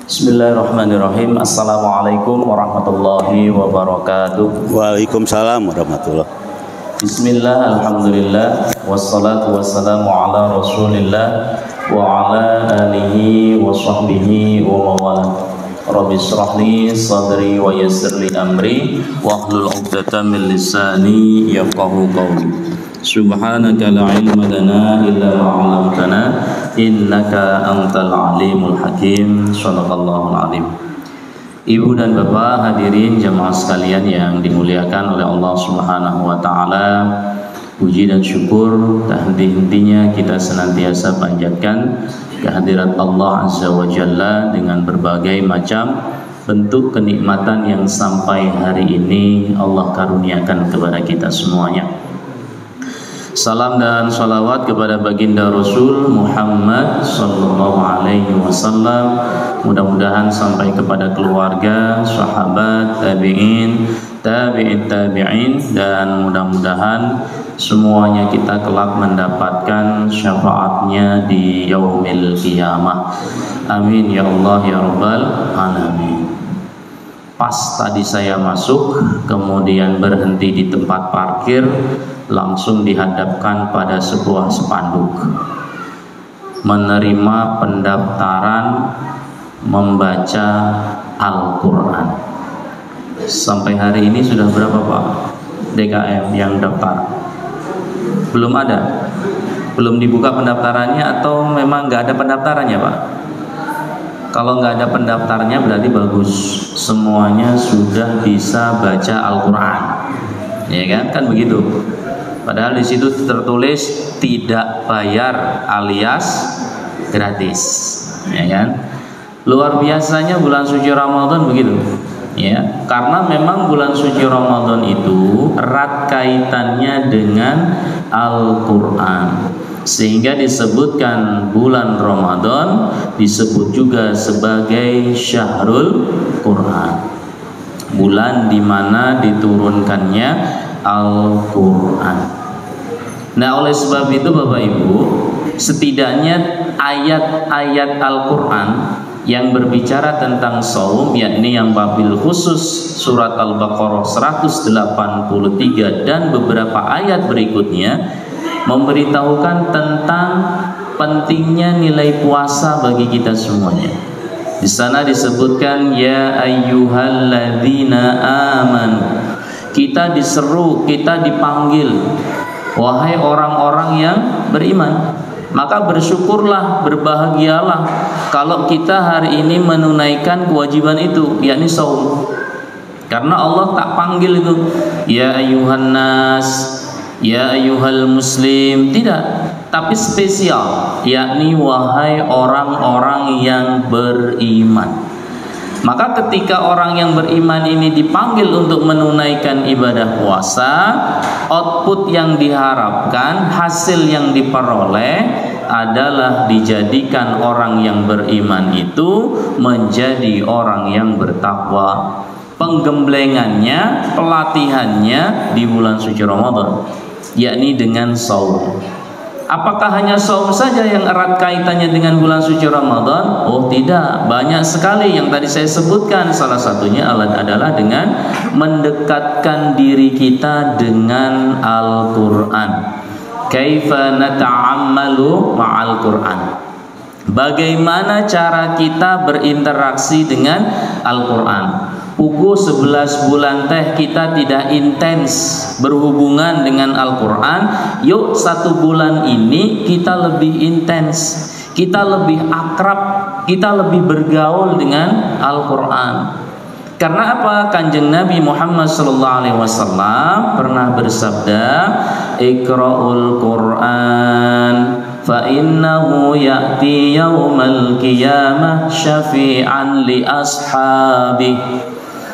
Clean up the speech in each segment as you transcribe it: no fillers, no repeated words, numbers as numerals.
Bismillahirrahmanirrahim. Assalamualaikum warahmatullahi wabarakatuh. Waalaikumsalam warahmatullahi. Bismillah, alhamdulillah, wassalatu wassalamu ala rasulillah wa ala alihi wa sahbihi wa mawala. Rabbi shrah li sadri wa yassir li amri wahlul 'uqdatam min lisani yafqahu qawli. Subhanaka la ilma lana illa ma 'allamtana innaka antal alimul hakim. Shadaqallahul azim. Ibu dan bapak hadirin jamaah sekalian yang dimuliakan oleh Allah Subhanahu wa taala, puji dan syukur tak henti-hentinya kita senantiasa panjatkan kehadirat Allah Azza wa Jalla dengan berbagai macam bentuk kenikmatan yang sampai hari ini Allah karuniakan kepada kita semuanya. Salam dan salawat kepada baginda Rasul Muhammad sallallahu alaihi wasallam. Mudah-mudahan sampai kepada keluarga, sahabat, tabi'in, tabi'in, dan mudah-mudahan semuanya kita kelak mendapatkan syafaatnya di yaumil qiyamah. Amin ya Allah ya rabbal alamin. Pas tadi saya masuk, kemudian berhenti di tempat parkir, langsung dihadapkan pada sebuah spanduk menerima pendaftaran membaca Al-Quran. Sampai hari ini sudah berapa Pak DKM yang daftar? Belum ada? Belum dibuka pendaftarannya atau memang nggak ada pendaftarannya Pak? Kalau nggak ada pendaftarnya berarti bagus, semuanya sudah bisa baca Al-Quran, ya kan begitu. Padahal di situ tertulis tidak bayar alias gratis, ya kan. Luar biasanya bulan suci Ramadan begitu, ya. Karena memang bulan suci Ramadan itu erat kaitannya dengan Al-Quran, sehingga disebutkan bulan Ramadan disebut juga sebagai Syahrul Quran, bulan di mana diturunkannya Al-Quran. Nah, oleh sebab itu Bapak Ibu, setidaknya ayat-ayat Al-Quran yang berbicara tentang saum, yakni yang wabil khusus surat Al-Baqarah 183 dan beberapa ayat berikutnya memberitahukan tentang pentingnya nilai puasa bagi kita semuanya. Di sana disebutkan ya ayyuhalladzina amanu. Kita diseru, kita dipanggil, wahai orang-orang yang beriman. Maka bersyukurlah, berbahagialah kalau kita hari ini menunaikan kewajiban itu, yakni saum. Karena Allah tak panggil itu ya ayyuhan nas, ya ayyuhal muslim, tidak, tapi spesial, yakni wahai orang-orang yang beriman. Maka ketika orang yang beriman ini dipanggil untuk menunaikan ibadah puasa, output yang diharapkan, hasil yang diperoleh adalah dijadikan orang yang beriman itu menjadi orang yang bertakwa. Penggemblengannya, pelatihannya di bulan suci Ramadan, yakni dengan saum. Apakah hanya saum saja yang erat kaitannya dengan bulan suci Ramadan? Oh tidak, banyak sekali yang tadi saya sebutkan. Salah satunya adalah dengan mendekatkan diri kita dengan Al-Quran. Kaifa nata'ammalu ma'al Quran. Bagaimana cara kita berinteraksi dengan Al-Quran? Pukul 11 bulan teh kita tidak intens berhubungan dengan Al-Quran. Yuk 1 bulan ini kita lebih intens, kita lebih akrab, kita lebih bergaul dengan Al-Quran. Karena apa? Kanjeng Nabi Muhammad SAW pernah bersabda, Iqra'ul Quran fa innahu ya'ti yaumal qiyamah syafi'an li ashabi.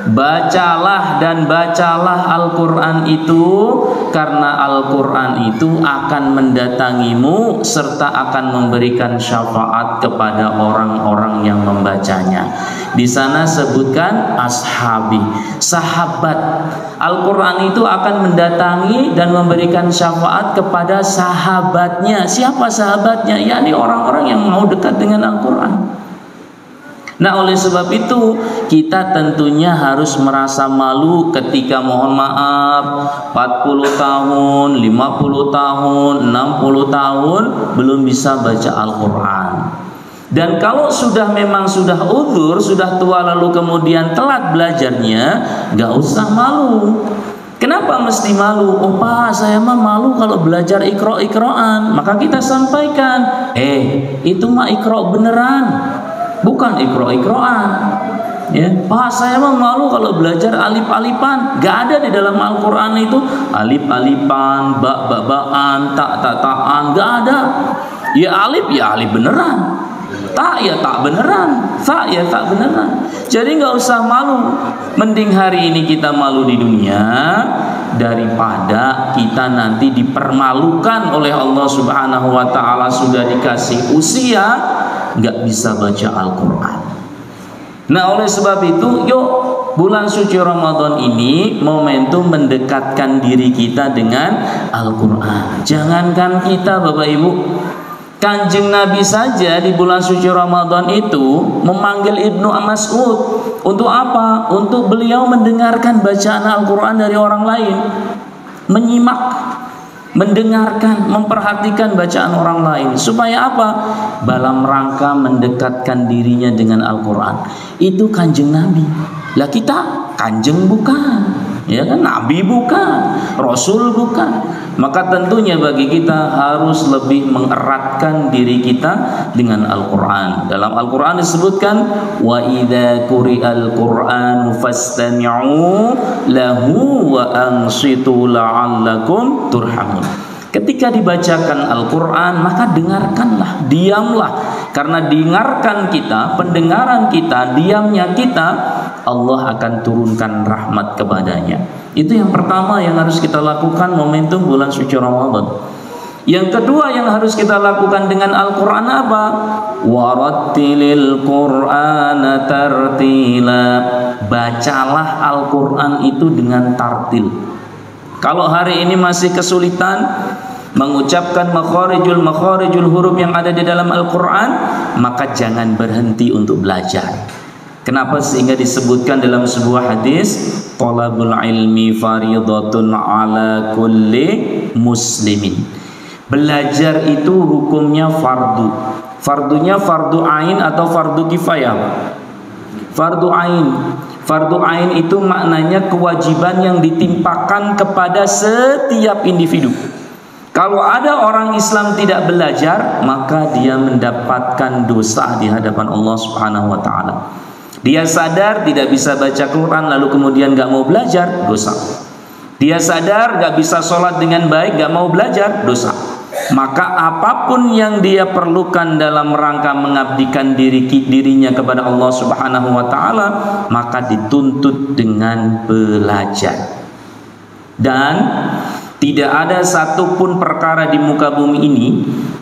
Bacalah dan bacalah Al-Quran itu, karena Al-Quran itu akan mendatangimu serta akan memberikan syafaat kepada orang-orang yang membacanya. Di sana sebutkan ashabi, sahabat. Al-Quran itu akan mendatangi dan memberikan syafaat kepada sahabatnya. Siapa sahabatnya? Yakni orang-orang yang mau dekat dengan Al-Quran. Nah, oleh sebab itu kita tentunya harus merasa malu ketika mohon maaf 40 tahun, 50 tahun, 60 tahun belum bisa baca Al-Quran. Dan kalau memang sudah uzur, sudah tua lalu kemudian telat belajarnya, gak usah malu. Kenapa mesti malu? Oh Pak, saya mah malu kalau belajar ikro-ikroan. Maka kita sampaikan, itu mah ikro beneran, bukan ikro-ikroan. Ya, Pak, saya mah malu kalau belajar alif-alifan. Gak ada di dalam Al-Quran itu alif-alifan, ba-ba-baan, tak-tak-taan. Gak ada. Ya alif beneran, tak ya tak beneran, tak ya tak beneran. Jadi gak usah malu. Mending hari ini kita malu di dunia daripada kita nanti dipermalukan oleh Allah Subhanahu wa ta'ala. Sudah dikasih usia gak bisa baca Al-Quran. Nah, oleh sebab itu, yuk bulan suci Ramadan ini momentum mendekatkan diri kita dengan Al-Quran. Jangankan kita Bapak Ibu, Kanjeng Nabi saja di bulan suci Ramadan itu memanggil Ibnu Mas'ud. Untuk apa? Untuk beliau mendengarkan bacaan Al-Quran dari orang lain, menyimak, mendengarkan, memperhatikan bacaan orang lain. Supaya apa? Dalam rangka mendekatkan dirinya dengan Al-Quran. Itu Kanjeng Nabi. Lah kita Kanjeng bukan, ya kan? Nabi bukan, Rasul bukan. Maka tentunya bagi kita harus lebih mengeratkan diri kita dengan Al-Quran. Dalam Al-Quran disebutkan, wa idza quri'al Qur'anu fastami'u lahu wa ansitu la'allakum turhamun. Ketika dibacakan Al-Quran, maka dengarkanlah, diamlah. Karena dengarkan kita, pendengaran kita, diamnya kita, Allah akan turunkan rahmat kepadanya. Itu yang pertama yang harus kita lakukan momentum bulan suci Ramadan. Yang kedua yang harus kita lakukan dengan Al-Quran apa? Warattilil Qur'ana tartila. Bacalah Al-Quran itu dengan tartil. Kalau hari ini masih kesulitan mengucapkan makharijul huruf yang ada di dalam Al-Quran, maka jangan berhenti untuk belajar. Kenapa? Sehingga disebutkan dalam sebuah hadis, talabul ilmi faridatun ala kulli muslimin. Belajar itu hukumnya fardu. Fardunya fardu ain atau fardu kifayah? Fardu ain. Fardu ain itu maknanya kewajiban yang ditimpakan kepada setiap individu. Kalau ada orang Islam tidak belajar, maka dia mendapatkan dosa di hadapan Allah Subhanahu wa ta'ala. Dia sadar tidak bisa baca Quran lalu kemudian gak mau belajar, dosa. Dia sadar gak bisa sholat dengan baik, gak mau belajar, dosa. Maka apapun yang dia perlukan dalam rangka mengabdikan dirinya kepada Allah Subhanahu wa ta'ala, maka dituntut dengan belajar. Dan tidak ada satupun perkara di muka bumi ini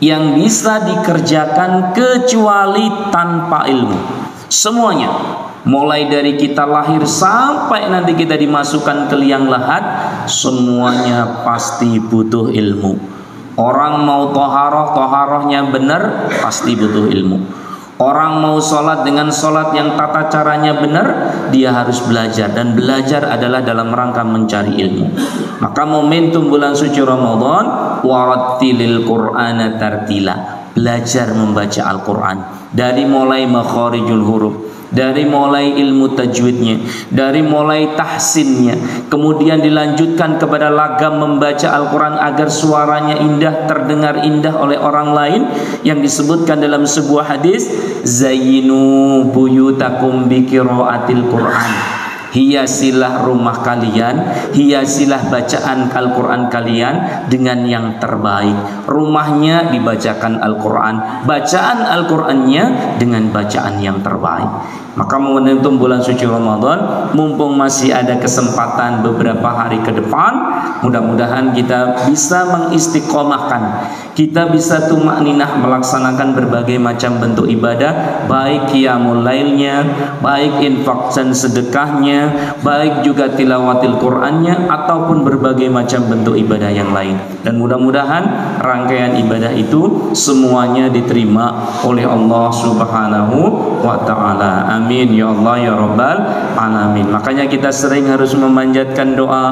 yang bisa dikerjakan kecuali tanpa ilmu. Semuanya, mulai dari kita lahir sampai nanti kita dimasukkan ke liang lahat, semuanya pasti butuh ilmu. Orang mau toharohnya benar, pasti butuh ilmu. Orang mau sholat dengan sholat yang tata caranya benar, dia harus belajar. Dan belajar adalah dalam rangka mencari ilmu. Maka momentum bulan suci Ramadan, warattilil Qur'ana tartila. Belajar membaca Al-Quran. Dari mulai makharijul huruf, dari mulai ilmu tajwidnya, dari mulai tahsinnya, kemudian dilanjutkan kepada lagam membaca Al-Quran agar suaranya indah, terdengar indah oleh orang lain, yang disebutkan dalam sebuah hadis, zayyinu buyutakum biqiraatil Quran. Hiasilah rumah kalian, hiasilah bacaan Al-Quran kalian dengan yang terbaik. Rumahnya dibacakan Al-Quran, bacaan Al-Qurannya dengan bacaan yang terbaik. Maka momentum bulan suci Ramadan, mumpung masih ada kesempatan beberapa hari ke depan, mudah-mudahan kita bisa mengistiqomahkan, kita bisa tumakninah melaksanakan berbagai macam bentuk ibadah, baik qiyamul lailnya, baik infak dan sedekahnya, baik juga tilawatil Qur'annya, ataupun berbagai macam bentuk ibadah yang lain. Dan mudah-mudahan rangkaian ibadah itu semuanya diterima oleh Allah Subhanahu wa ta'ala. Amin ya Allah ya Rabbal alamin. Makanya kita sering harus memanjatkan doa,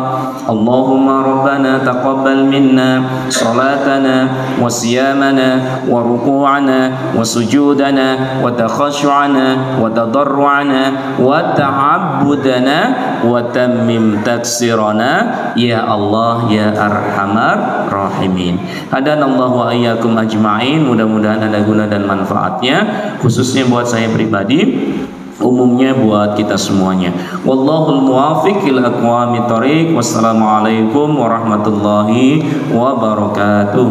Allahumma rabbana taqabbal minna salatana wa siyamana wa ruku'ana wa sujudana wa takhashu'ana wa tadarru'ana wa ta'abbudana wa tammim taksirana ya Allah ya arhamar rahimin. Hadanallahu wa iyyakum ajma'in. Mudah-mudahan ada guna dan manfaatnya, khususnya buat saya pribadi, umumnya buat kita semuanya. Wallahul muwaffiq ila aqwamit thoriq. Wassalamualaikum warahmatullahi wabarakatuh.